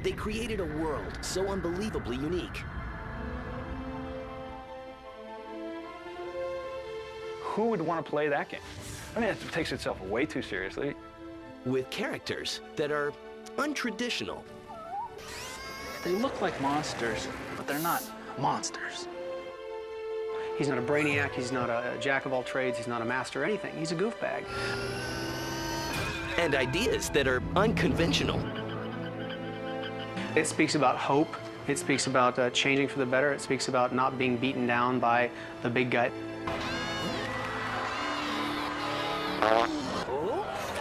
They created a world so unbelievably unique. Who would want to play that game? I mean, it takes itself way too seriously. With characters that are untraditional. They look like monsters, but they're not monsters. He's not a brainiac, he's not a jack of all trades, he's not a master or anything. He's a goofbag. And ideas that are unconventional. It speaks about hope. It speaks about changing for the better. It speaks about not being beaten down by the big guy.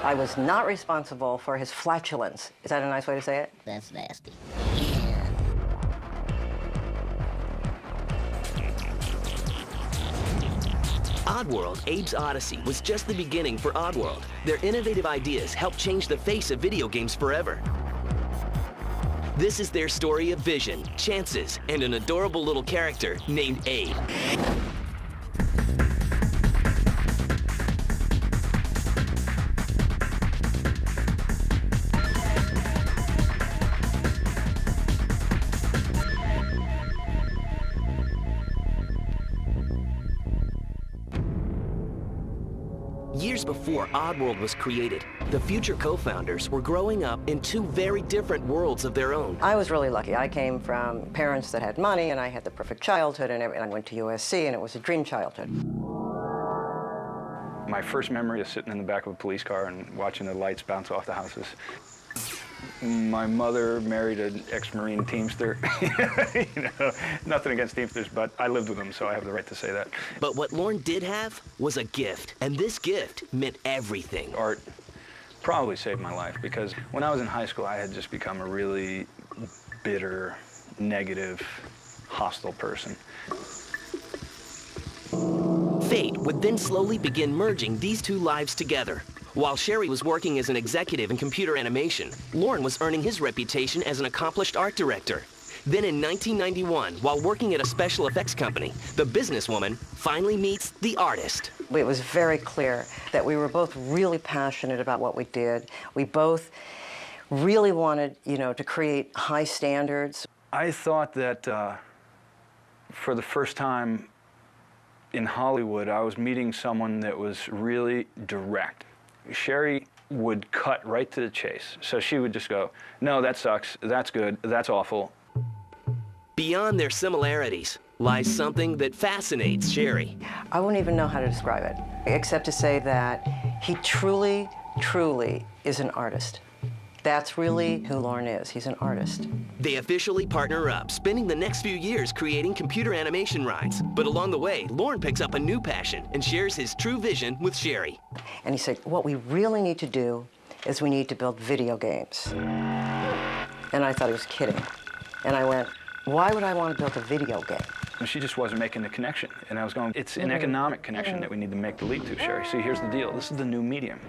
I was not responsible for his flatulence. Is that a nice way to say it? That's nasty. Oddworld, Abe's Odyssey was just the beginning for Oddworld. Their innovative ideas helped change the face of video games forever. This is their story of vision, chances, and an adorable little character named Abe. Years before Oddworld was created, the future co-founders were growing up in two very different worlds of their own. I was really lucky. I came from parents that had money, and I had the perfect childhood, and I went to USC, and it was a dream childhood. My first memory is sitting in the back of a police car and watching the lights bounce off the houses. My mother married an ex-Marine Teamster. You know, nothing against Teamsters, but I lived with them, so I have the right to say that. But what Lorne did have was a gift, and this gift meant everything. Art probably saved my life, because when I was in high school, I had just become a really bitter, negative, hostile person. Fate would then slowly begin merging these two lives together. While Sherry was working as an executive in computer animation, Lorne was earning his reputation as an accomplished art director. Then in 1991, while working at a special effects company, the businesswoman finally meets the artist. It was very clear that we were both really passionate about what we did. We both really wanted, to create high standards. I thought that for the first time in Hollywood, I was meeting someone that was really direct. Sherry would cut right to the chase. So she would just go, no, that sucks, that's good, that's awful. Beyond their similarities lies something that fascinates Sherry. I wouldn't even know how to describe it, except to say that he truly, truly is an artist. That's really who Lorne is. He's an artist. They officially partner up, spending the next few years creating computer animation rides. But along the way, Lorne picks up a new passion and shares his true vision with Sherry. And he said, what we really need to do is we need to build video games. And I thought he was kidding. And I went, why would I want to build a video game? And she just wasn't making the connection. And I was going, it's an economic connection that we need to make the leap to, Sherry. See, here's the deal. This is the new medium.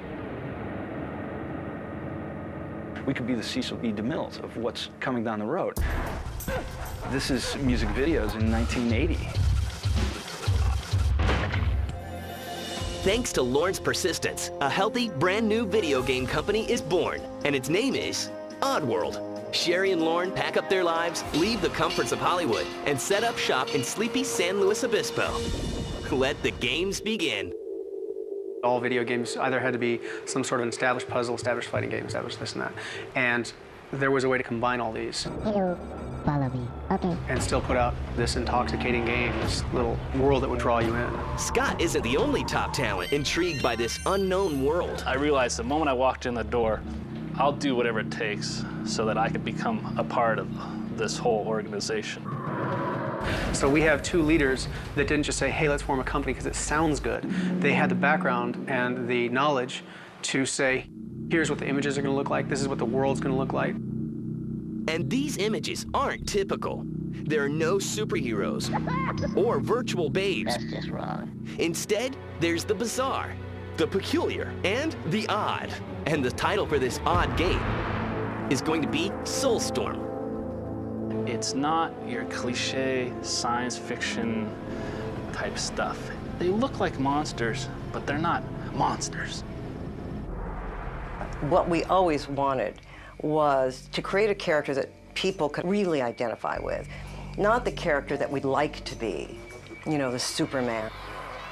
We could be the Cecil B. DeMille's of what's coming down the road. This is music videos in 1980. Thanks to Lorne's persistence, a healthy, brand new video game company is born, and its name is Oddworld. Sherry and Lorne pack up their lives, leave the comforts of Hollywood, and set up shop in sleepy San Luis Obispo. Let the games begin. All video games either had to be some sort of an established puzzle, established fighting game, established this and that. And there was a way to combine all these. Hello, follow me. Okay. And still put out this intoxicating game, this little world that would draw you in. Scott isn't the only top talent intrigued by this unknown world. I realized the moment I walked in the door, I'll do whatever it takes so that I can become a part of this whole organization. So we have two leaders that didn't just say, hey, let's form a company because it sounds good. They had the background and the knowledge to say, here's what the images are going to look like, this is what the world's going to look like. And these images aren't typical. There are no superheroes or virtual babes. That's just wrong. Instead, there's the bizarre, the peculiar, and the odd. And the title for this odd game is going to be Soulstorm. It's not your cliche science fiction type stuff. They look like monsters, but they're not monsters. What we always wanted was to create a character that people could really identify with. Not the character that we'd like to be, you know, the Superman.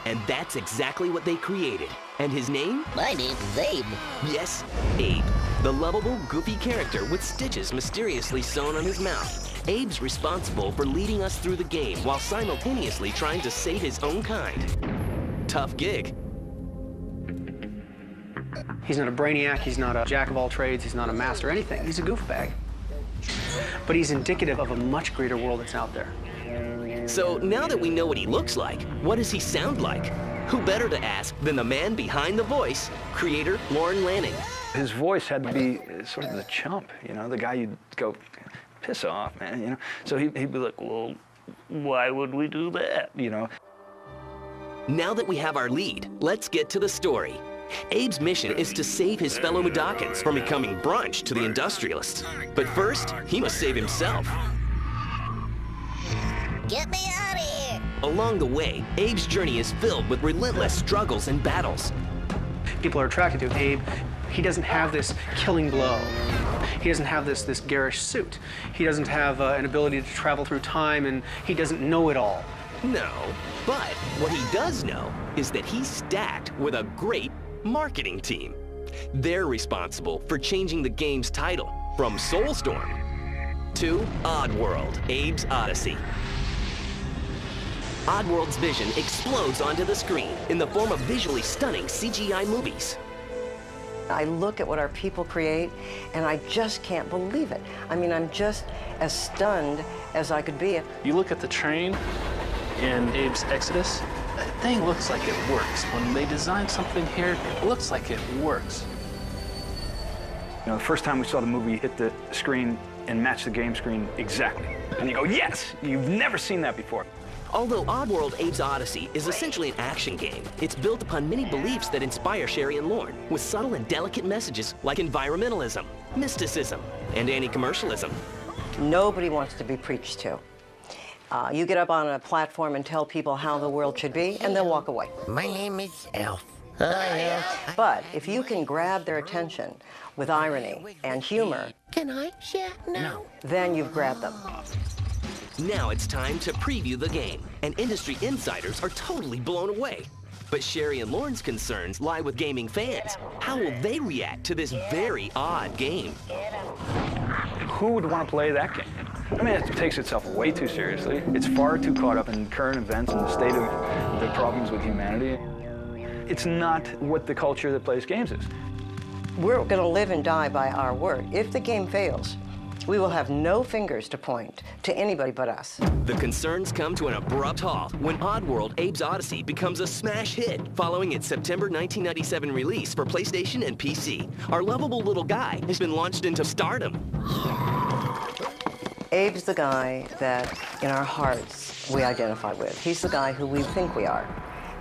And that's exactly what they created. And his name? My name's Abe. Yes, Abe. The lovable, goofy character with stitches mysteriously sewn on his mouth. Abe's responsible for leading us through the game while simultaneously trying to save his own kind. Tough gig. He's not a brainiac, he's not a jack of all trades, he's not a master anything. He's a goofbag. But he's indicative of a much greater world that's out there. So now that we know what he looks like, what does he sound like? Who better to ask than the man behind the voice, creator Lorne Lanning. His voice had to be sort of the chump, you know, the guy you'd go, piss off, man, you know. So he'd be like, well, why would we do that, you know? Now that we have our lead, let's get to the story. Abe's mission is to save his fellow Mudokons from becoming brunch to the industrialists. But first, he must save himself. Get me out of here! Along the way, Abe's journey is filled with relentless struggles and battles. People are attracted to Abe. He doesn't have this killing blow. He doesn't have this garish suit. He doesn't have an ability to travel through time, and he doesn't know it all. No, but what he does know is that he's stacked with a great marketing team. They're responsible for changing the game's title from Soulstorm to Oddworld, Abe's Odyssey. Oddworld's vision explodes onto the screen in the form of visually stunning CGI movies. I look at what our people create, and I just can't believe it. I mean, I'm just as stunned as I could be. You look at the train in Abe's Exodus, that thing looks like it works. When they design something here, it looks like it works. You know, the first time we saw the movie hit the screen and match the game screen exactly. And you go, yes, you've never seen that before. Although Oddworld Abe's Odyssey is essentially an action game, it's built upon many beliefs that inspire Sherry and Lorne, with subtle and delicate messages like environmentalism, mysticism, and anti-commercialism. Nobody wants to be preached to. You get up on a platform and tell people how the world should be, and they'll walk away. My name is Elf. But if you can grab their attention with irony and humor, Can I share now? then you've grabbed them. Now it's time to preview the game, and industry insiders are totally blown away. But Sherry and Lorne's concerns lie with gaming fans. How will they react to this very odd game? Who would want to play that game? I mean, it takes itself way too seriously. It's far too caught up in current events and the state of the problems with humanity. It's not what the culture that plays games is. We're going to live and die by our word. If the game fails, we will have no fingers to point to anybody but us. The concerns come to an abrupt halt when Oddworld Abe's Odyssey becomes a smash hit following its September 1997 release for PlayStation and PC. Our lovable little guy has been launched into stardom. Abe's the guy that, in our hearts, we identify with. He's the guy who we think we are.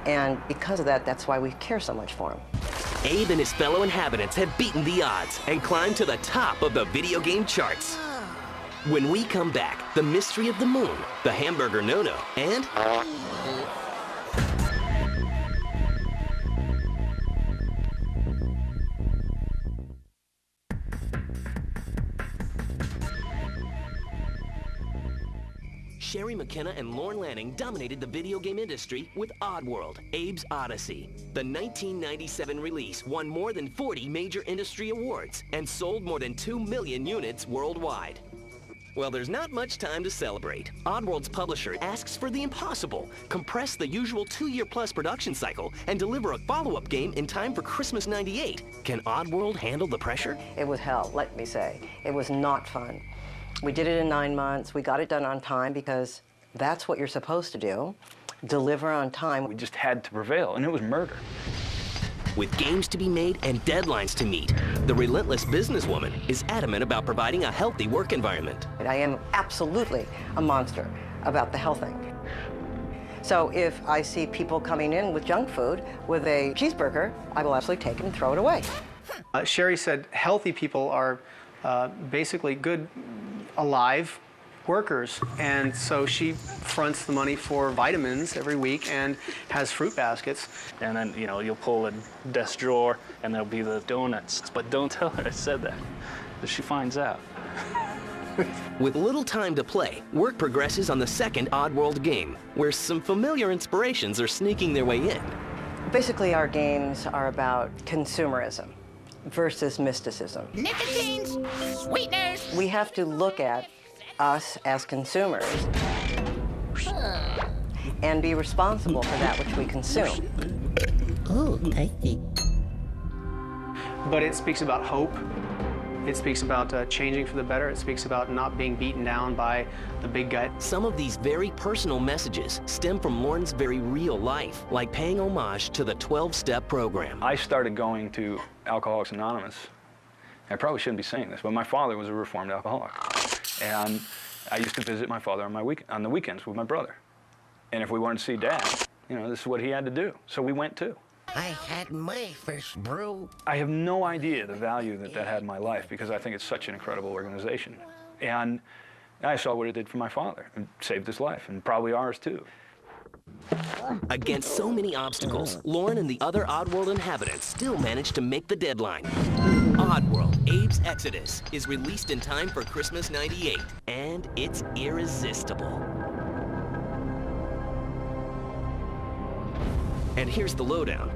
And because of that, that's why we care so much for him. Abe and his fellow inhabitants have beaten the odds and climbed to the top of the video game charts. When we come back, the mystery of the moon, the hamburger no-no, and... Sherry McKenna and Lorne Lanning dominated the video game industry with Oddworld, Abe's Odyssey. The 1997 release won more than 40 major industry awards and sold more than 2 million units worldwide. Well, there's not much time to celebrate. Oddworld's publisher asks for the impossible: compress the usual 2-year-plus production cycle and deliver a follow-up game in time for Christmas '98. Can Oddworld handle the pressure? It was hell, let me say. It was not fun. We did it in 9 months. We got it done on time because that's what you're supposed to do. Deliver on time. We just had to prevail, and it was murder. With games to be made and deadlines to meet, the relentless businesswoman is adamant about providing a healthy work environment. I am absolutely a monster about the health thing. So if I see people coming in with junk food, with a cheeseburger, I will absolutely take it and throw it away. Sherry said healthy people are basically good, alive workers, and so she fronts the money for vitamins every week and has fruit baskets. And then, you know, you'll pull a desk drawer and there'll be the donuts. But don't tell her I said that, if she finds out. With little time to play, work progresses on the second Oddworld game, where some familiar inspirations are sneaking their way in. Basically, our games are about consumerism versus mysticism. Nicotines, sweeteners. We have to look at us as consumers and be responsible for that which we consume. Ooh, tasty. But it speaks about hope. It speaks about changing for the better. It speaks about not being beaten down by the big guy. Some of these very personal messages stem from Lorne's very real life, like paying homage to the 12-step program. I started going to Alcoholics Anonymous. I probably shouldn't be saying this, but my father was a reformed alcoholic. And I used to visit my father on the weekends with my brother. And if we wanted to see Dad, you know, this is what he had to do. So we went too. I had my first brew. I have no idea the value that that had in my life because I think it's such an incredible organization. And I saw what it did for my father. It saved his life, and probably ours too. Against so many obstacles, Lorne and the other Oddworld inhabitants still managed to make the deadline. Oddworld, Abe's Exodus, is released in time for Christmas '98, and it's irresistible. And here's the lowdown.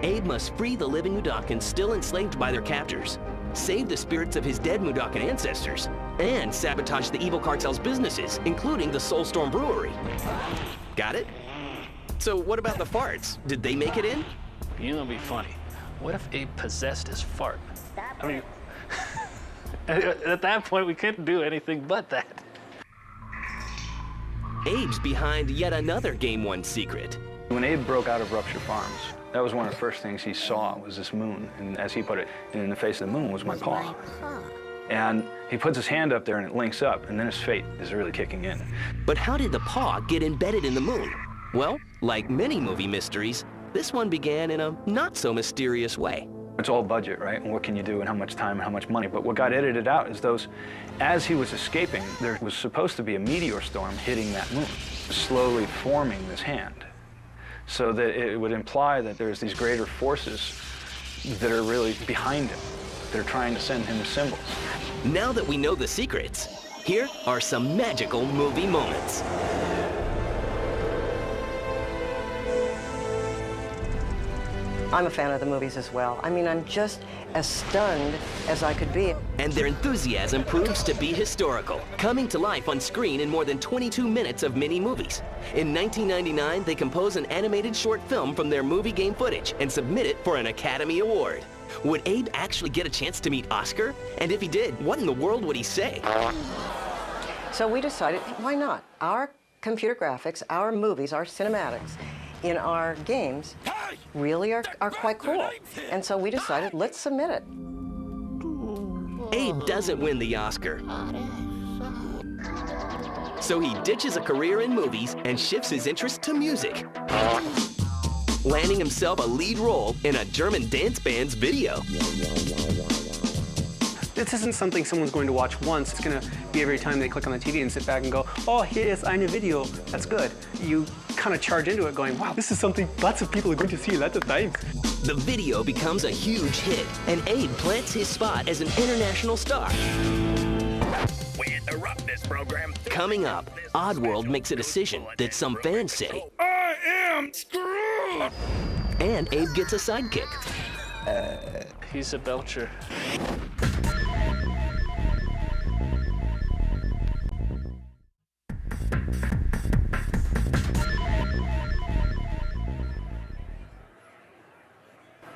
Abe must free the living Mudokons still enslaved by their captors, save the spirits of his dead Mudokan ancestors, and sabotage the evil cartel's businesses, including the Soulstorm Brewery. Got it? So what about the farts? Did they make it in? You know, it'd be funny. What if Abe possessed his fart? I mean, at that point, we couldn't do anything but that. Abe's behind yet another Game 1 secret. When Abe broke out of Rupture Farms, that was one of the first things he saw was this moon. And as he put it, in the face of the moon was my paw. And he puts his hand up there and it links up, and then his fate is really kicking in. But how did the paw get embedded in the moon? Well, like many movie mysteries, this one began in a not-so-mysterious way. It's all budget, right? And what can you do and how much time and how much money? But what got edited out is those, as he was escaping, there was supposed to be a meteor storm hitting that moon, slowly forming this hand. So that it would imply that there's these greater forces that are really behind him. They're trying to send him the symbols. Now that we know the secrets, here are some magical movie moments. I'm a fan of the movies as well. I mean, I'm just as stunned as I could be. And their enthusiasm proves to be historical, coming to life on screen in more than 22 minutes of mini-movies. In 1999, they compose an animated short film from their movie game footage and submit it for an Academy Award. Would Abe actually get a chance to meet Oscar? And if he did, what in the world would he say? So we decided, why not? Our computer graphics, our movies, our cinematics in our games really are quite cool. And so we decided, let's submit it. Abe doesn't win the Oscar. So he ditches a career in movies and shifts his interest to music, landing himself a lead role in a German dance band's video. This isn't something someone's going to watch once. It's going to be every time they click on the TV and sit back and go, oh, here is eine Video. That's good. You kind of charge into it going, wow, this is something lots of people are going to see lots of times. The video becomes a huge hit, and Abe plants his spot as an international star. We interrupt this program. Coming up, Oddworld makes a decision that some fans say, I am screwed! and Abe gets a sidekick. He's a belcher.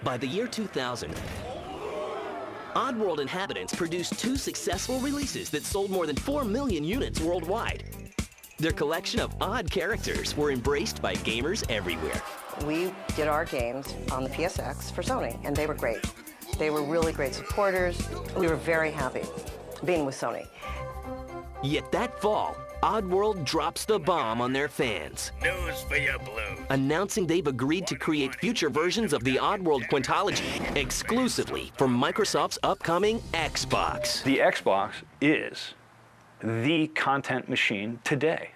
By the year 2000, Oddworld Inhabitants produced 2 successful releases that sold more than 4 million units worldwide. Their collection of odd characters were embraced by gamers everywhere. We did our games on the PSX for Sony, and they were great. They were really great supporters. We were very happy being with Sony. Yet that fall, Oddworld drops the bomb on their fans, News for your blues. announcing they've agreed to create future versions of the Oddworld Quintology exclusively for Microsoft's upcoming Xbox. The Xbox is the content machine today.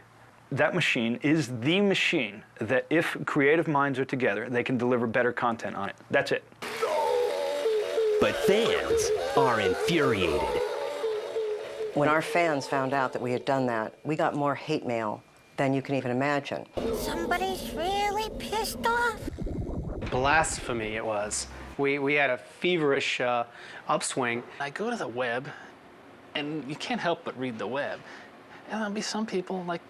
That machine is the machine that if creative minds are together, they can deliver better content on it. That's it. But fans are infuriated. When our fans found out that we had done that, we got more hate mail than you can even imagine. Somebody's really pissed off. Blasphemy it was. We had a feverish upswing. I go to the web, and you can't help but read the web. And there'll be some people like,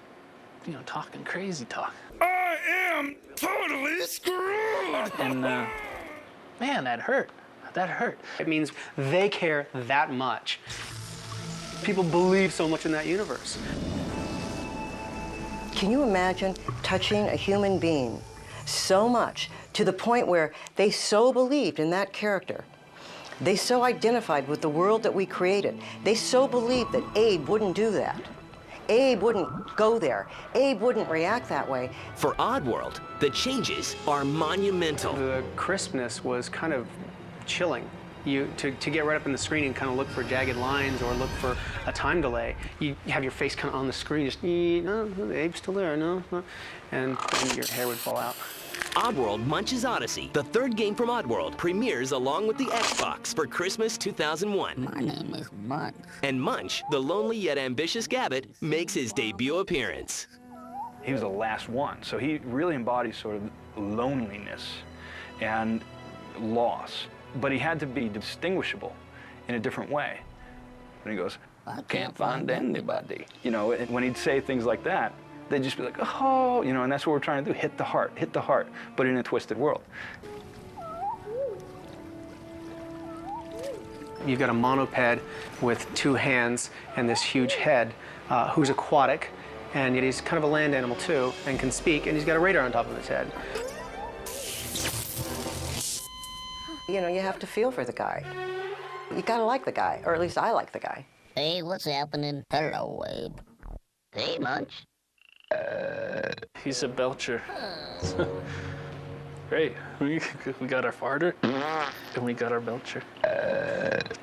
you know, talking crazy talk. I am totally screwed! And man, that hurt. That hurt. It means they care that much. People believe so much in that universe. Can you imagine touching a human being so much to the point where they so believed in that character? They so identified with the world that we created. They so believed that Abe wouldn't do that. Abe wouldn't go there. Abe wouldn't react that way. For Oddworld, the changes are monumental. The crispness was kind of chilling. To get right up in the screen and kind of look for jagged lines or look for a time delay, you have your face kind of on the screen, just, no, Abe's still there, no, and then your hair would fall out. Oddworld Munch's Odyssey, the third game from Oddworld, premieres along with the Xbox for Christmas 2001. My name is Munch. And Munch, the lonely yet ambitious Gabbit, makes his debut appearance. He was the last one, so he really embodies sort of loneliness and loss. But he had to be distinguishable in a different way. And he goes, I can't find anybody. You know, and when he'd say things like that, they'd just be like, oh, you know, and that's what we're trying to do, hit the heart, but in a twisted world. You've got a monoped with two hands and this huge head who's aquatic, and yet he's kind of a land animal too, and can speak, and he's got a radar on top of his head. You know, you have to feel for the guy. You gotta like the guy, or at least I like the guy. Hey, what's happening? Hello, Abe. Hey, Munch. He's a belcher. Great. We got our farter, and we got our belcher.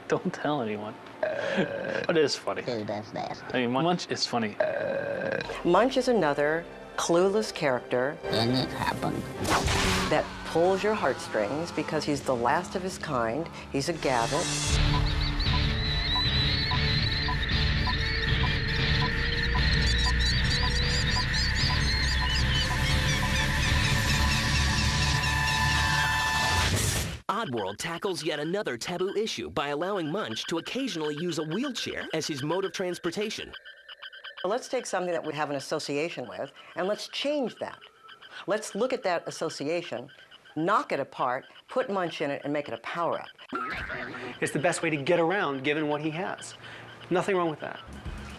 Don't tell anyone. But it is funny. Dude, that's nasty. I mean, Munch is funny. Munch is another clueless character Then it happened. that pulls your heartstrings because he's the last of his kind. He's a Gabbit. Oddworld tackles yet another taboo issue by allowing Munch to occasionally use a wheelchair as his mode of transportation. Let's take something that we have an association with, and let's change that. Let's look at that association, knock it apart, put Munch in it, and make it a power-up. It's the best way to get around given what he has. Nothing wrong with that.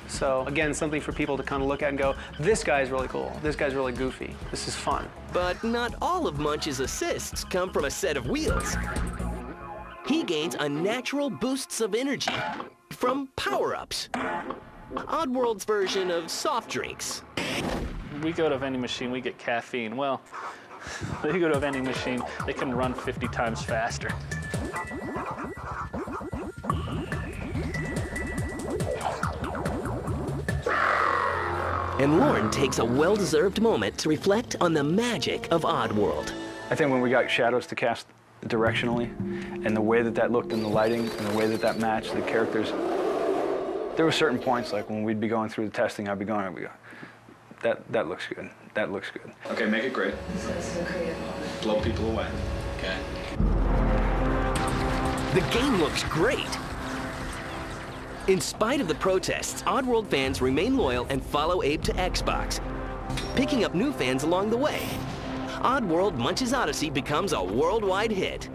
So again, something for people to kind of look at and go, this guy's really cool, this guy's really goofy, this is fun. But not all of Munch's assists come from a set of wheels. He gains unnatural boosts of energy from power-ups. Oddworld's version of soft drinks. We go to a vending machine, we get caffeine. Well, they go to a vending machine, they can run 50 times faster. And Lorne takes a well-deserved moment to reflect on the magic of Oddworld. I think when we got shadows to cast directionally, and the way that that looked in the lighting, and the way that that matched the characters, there were certain points, like when we'd be going through the testing, I'd be going, that looks good, that looks good. Okay, make it great. Blow people away. Okay. The game looks great. In spite of the protests, Oddworld fans remain loyal and follow Abe to Xbox, picking up new fans along the way. Oddworld Munch's Odyssey becomes a worldwide hit.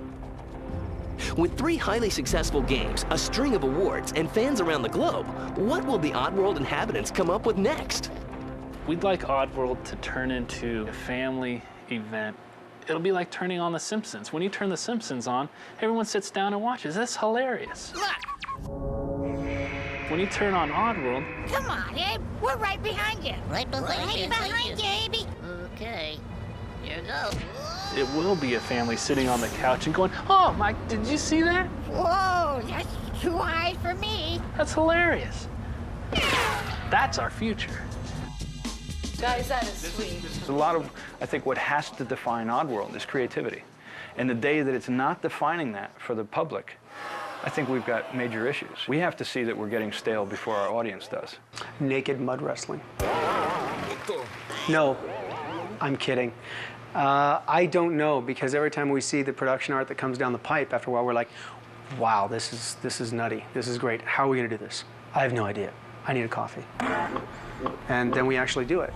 With 3 highly successful games, a string of awards, and fans around the globe, what will the Oddworld Inhabitants come up with next? We'd like Oddworld to turn into a family event. It'll be like turning on The Simpsons. When you turn The Simpsons on, everyone sits down and watches. That's hilarious. Look! When you turn on Oddworld, Come on, Abe. We're right behind you. Right behind you. Right behind you, Abe. Okay. Here goes. it will be a family sitting on the couch and going, oh, Mike, did you see that? Whoa, that's too high for me. That's hilarious. That's our future. Guys, that is sweet. A lot of, I think, what has to define Oddworld is creativity. And the day that it's not defining that for the public, I think we've got major issues. We have to see that we're getting stale before our audience does. Naked mud wrestling. No, I'm kidding. I don't know, because every time we see the production art that comes down the pipe, after a while we're like, wow, this is nutty. This is great. How are we going to do this? I have no idea. I need a coffee. And then we actually do it.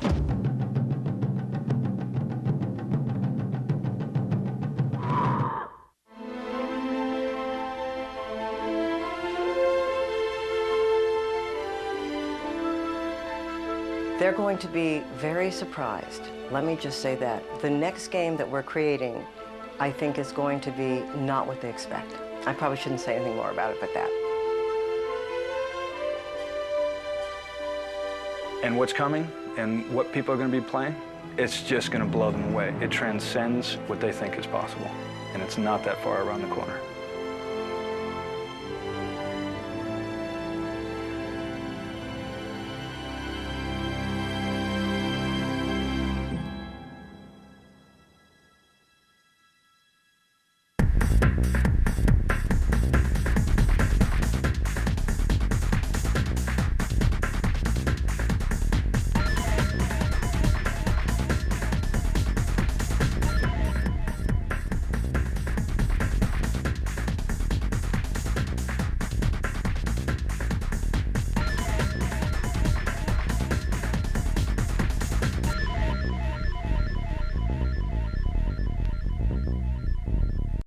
They're going to be very surprised. Let me just say that. The next game that we're creating, I think, is going to be not what they expect. I probably shouldn't say anything more about it but that. And what's coming and what people are going to be playing, it's just going to blow them away. It transcends what they think is possible, and it's not that far around the corner.